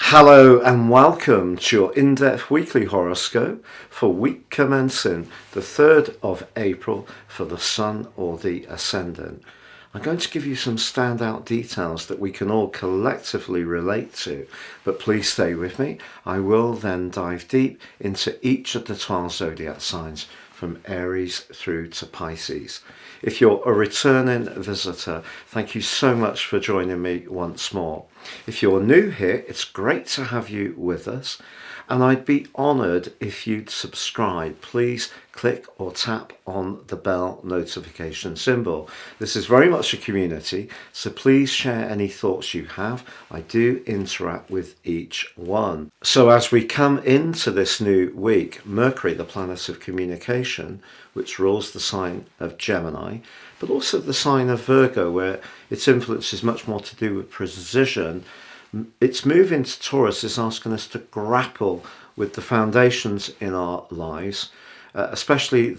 Hello and welcome to your in-depth weekly horoscope for week commencing the 3rd of April for the Sun or the Ascendant. I'm going to give you some standout details that we can all collectively relate to, but please stay with me. I will then dive deep into each of the 12 zodiac signs from Aries through to Pisces. If you're a returning visitor, thank you so much for joining me once more. If you're new here, it's great to have you with us, and I'd be honoured if you'd subscribe. Please click or tap on the bell notification symbol. This is very much a community, so please share any thoughts you have. I do interact with each one. So as we come into this new week, Mercury, the planet of communication, which rules the sign of Gemini, but also the sign of Virgo, where its influence is much more to do with precision. Its move into Taurus is asking us to grapple with the foundations in our lives, especially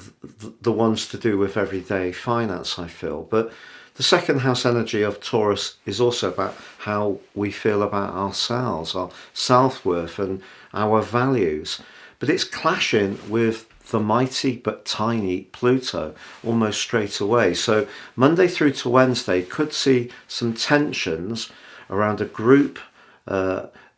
the ones to do with everyday finance, I feel. But the second house energy of Taurus is also about how we feel about ourselves, our self-worth and our values. But it's clashing with the mighty but tiny Pluto almost straight away. So Monday through to Wednesday could see some tensions around a group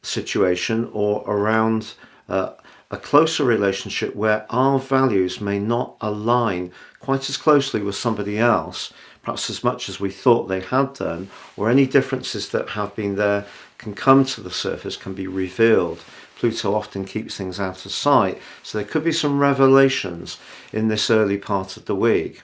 situation or around a closer relationship where our values may not align quite as closely with somebody else, perhaps as much as we thought they had done, or any differences that have been there can come to the surface, can be revealed. Pluto often keeps things out of sight, so there could be some revelations in this early part of the week.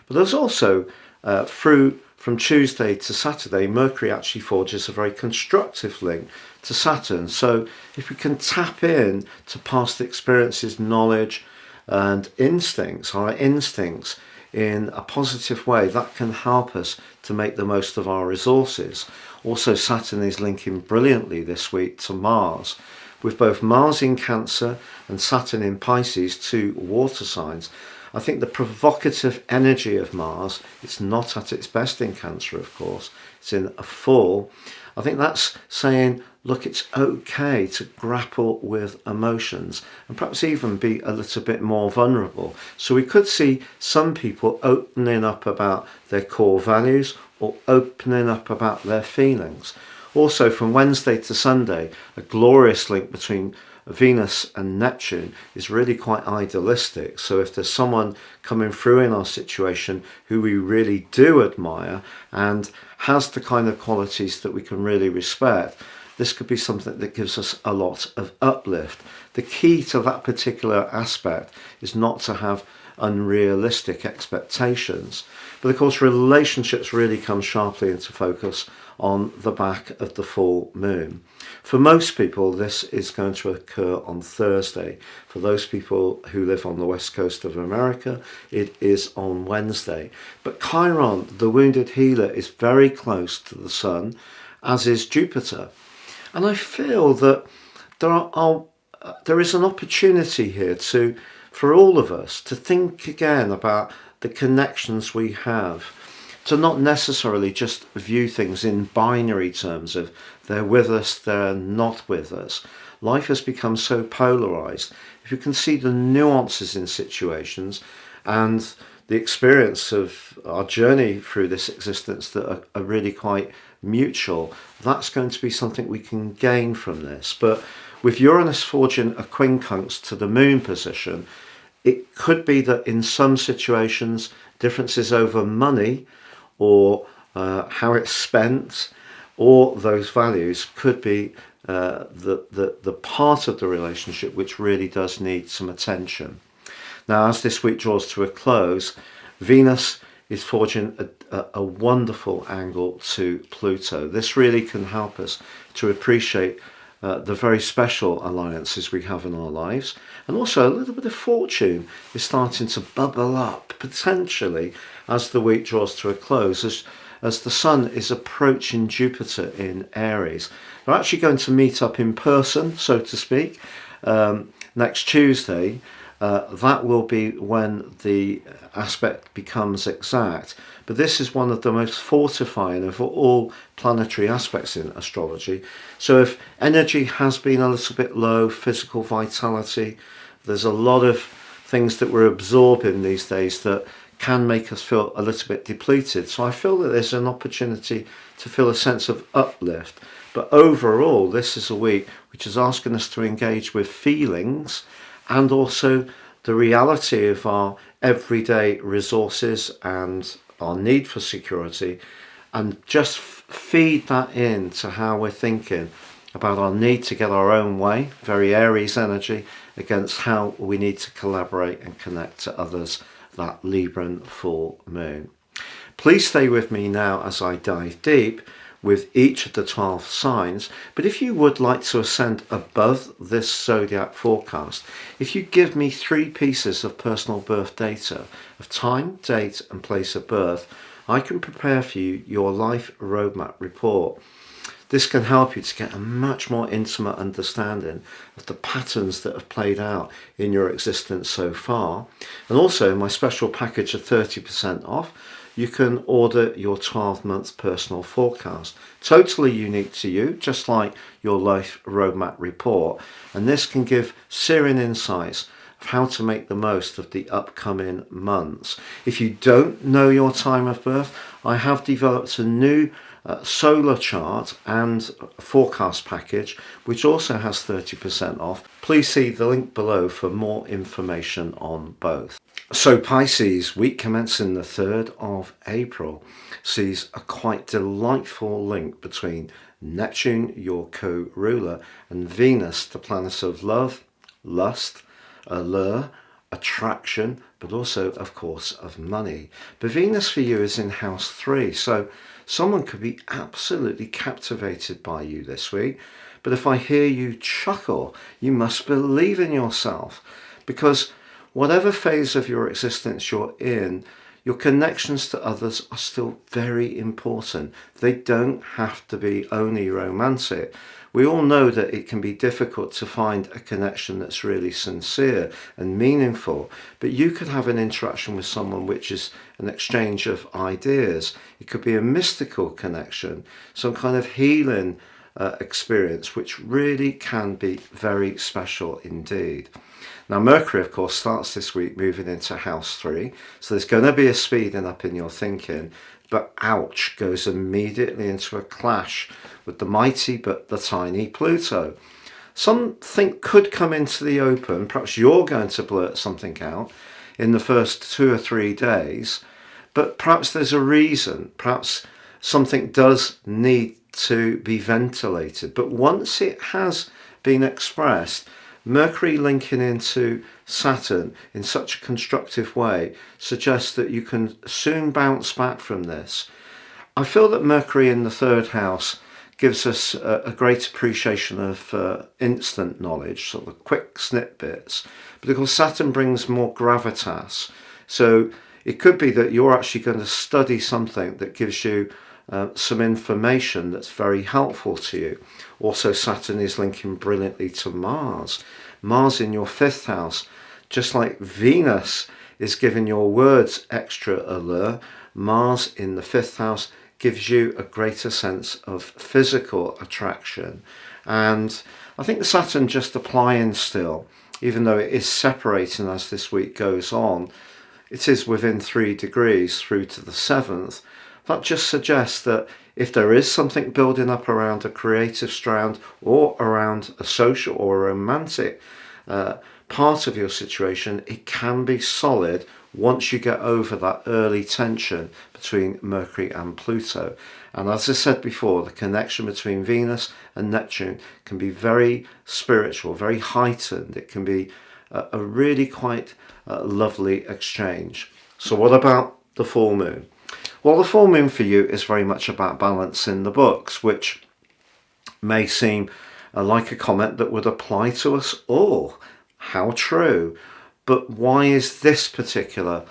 But there's also, from Tuesday to Saturday, Mercury actually forges a very constructive link to Saturn. So if we can tap in to past experiences, knowledge and instincts, our instincts, in a positive way, that can help us to make the most of our resources. Also, Saturn is linking brilliantly this week to Mars, with both Mars in Cancer and Saturn in Pisces, two water signs. I think the provocative energy of Mars, it's not at its best in Cancer, of course, it's in a full. I think that's saying, look, it's okay to grapple with emotions and perhaps even be a little bit more vulnerable. So we could see some people opening up about their core values or opening up about their feelings. Also, from Wednesday to Sunday, a glorious link between Venus and Neptune is really quite idealistic. So if there's someone coming through in our situation who we really do admire and has the kind of qualities that we can really respect, this could be something that gives us a lot of uplift. The key to that particular aspect is not to have unrealistic expectations. But of course, relationships really come sharply into focus on the back of the full moon. For most people, this is going to occur on Thursday. For those people who live on the west coast of America, it is on Wednesday. But Chiron, the wounded healer, is very close to the Sun, as is Jupiter. And I feel that there is an opportunity here for all of us to think again about the connections we have, to not necessarily just view things in binary terms of they're with us, they're not with us. Life has become so polarized. If you can see the nuances in situations and the experience of our journey through this existence that are really quite mutual, that's going to be something we can gain from this. But with Uranus forging a quincunx to the moon position, it could be that in some situations, differences over money or how it's spent or those values could be the part of the relationship which really does need some attention. Now, as this week draws to a close, Venus is forging a wonderful angle to Pluto. This really can help us to appreciate the very special alliances we have in our lives. And also a little bit of fortune is starting to bubble up, potentially, as the week draws to a close, as the Sun is approaching Jupiter in Aries. They're actually going to meet up in person, so to speak, next Tuesday. that will be when the aspect becomes exact. But this is one of the most fortifying of all planetary aspects in astrology. So if energy has been a little bit low, physical vitality, there's a lot of things that we're absorbing these days that can make us feel a little bit depleted. So I feel that there's an opportunity to feel a sense of uplift. But overall, this is a week which is asking us to engage with feelings and also the reality of our everyday resources and our need for security, and just feed that into how we're thinking about our need to get our own way, very Aries energy, against how we need to collaborate and connect to others, that Libran full moon. Please stay with me now as I dive deep with each of the 12 signs. But if you would like to ascend above this zodiac forecast, if you give me 3 pieces of personal birth data of time, date and place of birth, I can prepare for you your life roadmap report. This can help you to get a much more intimate understanding of the patterns that have played out in your existence so far. And also my special package of 30% off, you can order your 12-month personal forecast. Totally unique to you, just like your life roadmap report. And this can give searing insights of how to make the most of the upcoming months. If you don't know your time of birth, I have developed a new solar chart and forecast package which also has 30% off. Please see the link below for more information on both. So Pisces, week commencing the 3rd of April, sees a quite delightful link between Neptune, your co-ruler, and Venus, the planet of love, lust, allure, attraction, but also of course of money. But Venus for you is in house 3, so someone could be absolutely captivated by you this week. But if I hear you chuckle, you must believe in yourself, because whatever phase of your existence you're in, your connections to others are still very important. They don't have to be only romantic. We all know that it can be difficult to find a connection that's really sincere and meaningful, but you could have an interaction with someone which is an exchange of ideas. It could be a mystical connection, some kind of healing experience, which really can be very special indeed. Now Mercury of course starts this week moving into house 3, so there's going to be a speeding up in your thinking, but ouch goes immediately into a clash with the mighty but the tiny Pluto. Something could come into the open, perhaps you're going to blurt something out in the first 2 or 3 days, but perhaps there's a reason, perhaps something does need to be ventilated. But once it has been expressed, Mercury linking into Saturn in such a constructive way suggests that you can soon bounce back from this. I feel that Mercury in the 3rd house gives us a great appreciation of instant knowledge, sort of quick snippets, because Saturn brings more gravitas. So it could be that you're actually going to study something that gives you some information that's very helpful to you. Also, Saturn is linking brilliantly to Mars. Mars in your 5th house, just like Venus is giving your words extra allure, Mars in the 5th house gives you a greater sense of physical attraction. And I think the Saturn just applying still, even though it is separating as this week goes on, it is within 3 degrees through to the 7th. That just suggests that if there is something building up around a creative strand or around a social or a romantic part of your situation, it can be solid once you get over that early tension between Mercury and Pluto. And as I said before, the connection between Venus and Neptune can be very spiritual, very heightened. It can be a really quite lovely exchange. So what about the full moon? Well, the full moon for you is very much about balance in the books, which may seem like a comment that would apply to us all. How true. But why is this particular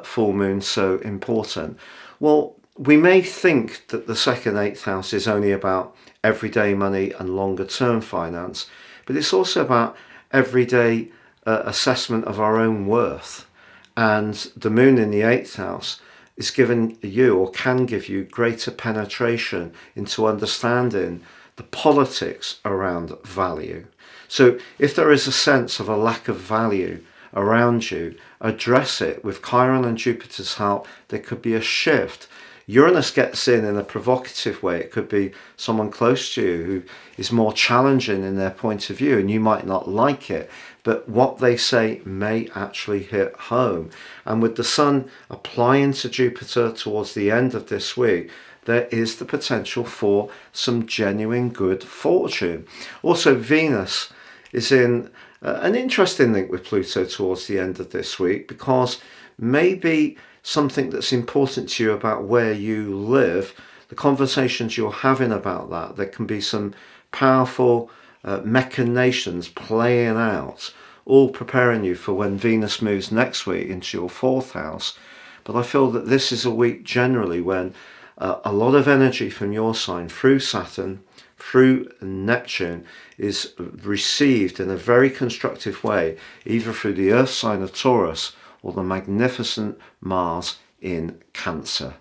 full moon so important? Well, we may think that the 2nd, 8th house is only about everyday money and longer term finance, but it's also about everyday assessment of our own worth. And the moon in the 8th house is giving you, or can give you, greater penetration into understanding the politics around value. So if there is a sense of a lack of value around you, address it with Chiron and Jupiter's help. There could be a shift. Uranus gets in a provocative way. It could be someone close to you who is more challenging in their point of view, and you might not like it, but what they say may actually hit home. And with the Sun applying to Jupiter towards the end of this week, there is the potential for some genuine good fortune. Also, Venus is in an interesting link with Pluto towards the end of this week, because maybe something that's important to you about where you live, the conversations you're having about that, there can be some powerful machinations playing out, all preparing you for when Venus moves next week into your 4th house. But I feel that this is a week generally when a lot of energy from your sign through Saturn, through Neptune, is received in a very constructive way, either through the Earth sign of Taurus or the magnificent Mars in Cancer.